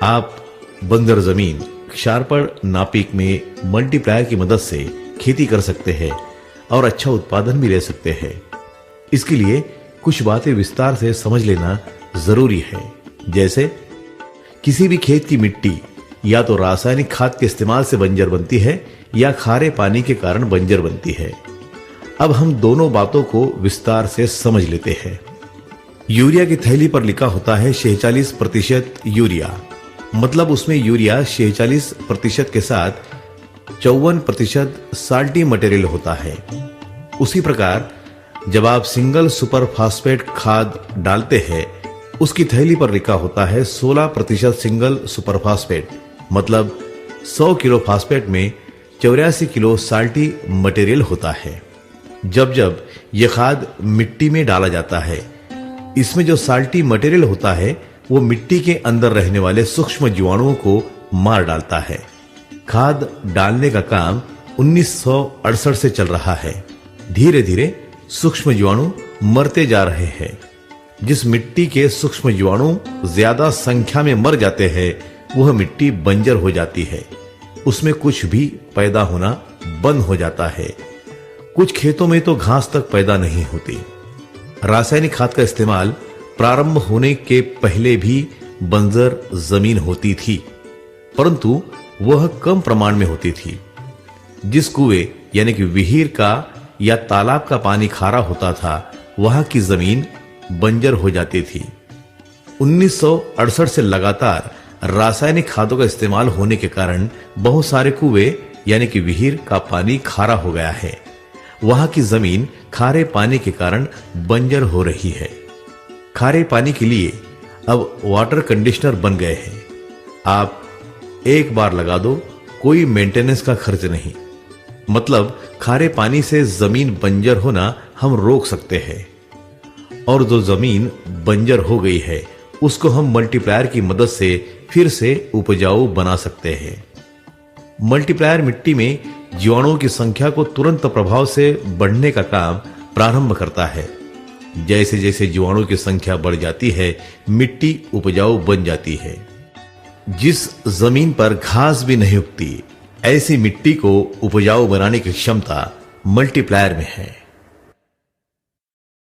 आप बंजर जमीन क्षारपण नापिक में मल्टीप्लायर की मदद से खेती कर सकते हैं और अच्छा उत्पादन भी ले सकते हैं। इसके लिए कुछ बातें विस्तार से समझ लेना जरूरी है। जैसे किसी भी खेत की मिट्टी या तो रासायनिक खाद के इस्तेमाल से बंजर बनती है या खारे पानी के कारण बंजर बनती है। अब हम दोनों बातों को विस्तार से समझ लेते हैं। यूरिया की थैली पर लिखा होता है 46% यूरिया, मतलब उसमें यूरिया 46% के साथ 54% साल्टी मटेरियल होता है। उसी प्रकार जब आप सिंगल सुपर फास्फेट खाद डालते हैं, उसकी थैली पर लिखा होता है 16% सिंगल सुपर फास्फेट, मतलब 100 किलो फास्फेट में 84 किलो साल्टी मटेरियल होता है। जब जब यह खाद मिट्टी में डाला जाता है, इसमें जो साल्टी मटेरियल होता है वो मिट्टी के अंदर रहने वाले सूक्ष्म जीवाणुओं को मार डालता है। खाद डालने का काम 1968 से चल रहा है। धीरे धीरे सूक्ष्म जीवाणु मरते जा रहे हैं। जिस मिट्टी के सूक्ष्म जीवाणु ज्यादा संख्या में मर जाते हैं, वह मिट्टी बंजर हो जाती है। उसमें कुछ भी पैदा होना बंद हो जाता है। कुछ खेतों में तो घास तक पैदा नहीं होती। रासायनिक खाद का इस्तेमाल प्रारंभ होने के पहले भी बंजर जमीन होती थी, परंतु वह कम प्रमाण में होती थी। जिस कुएं यानी कि विहीर का या तालाब का पानी खारा होता था, वहां की जमीन बंजर हो जाती थी। 1968 से लगातार रासायनिक खादों का इस्तेमाल होने के कारण बहुत सारे कुएं यानी कि विहीर का पानी खारा हो गया है। वहां की जमीन खारे पानी के कारण बंजर हो रही है। खारे पानी के लिए अब वाटर कंडीशनर बन गए हैं। आप एक बार लगा दो, कोई मेंटेनेंस का खर्च नहीं। मतलब खारे पानी से जमीन बंजर होना हम रोक सकते हैं। और जो जमीन बंजर हो गई है, उसको हम मल्टीप्लायर की मदद से फिर से उपजाऊ बना सकते हैं। मल्टीप्लायर मिट्टी में जीवाणुओं की संख्या को तुरंत प्रभाव से बढ़ने का काम प्रारंभ करता है। जैसे जैसे जीवाणुओं की संख्या बढ़ जाती है, मिट्टी उपजाऊ बन जाती है। जिस जमीन पर घास भी नहीं उगती, ऐसी मिट्टी को उपजाऊ बनाने की क्षमता मल्टीप्लायर में है।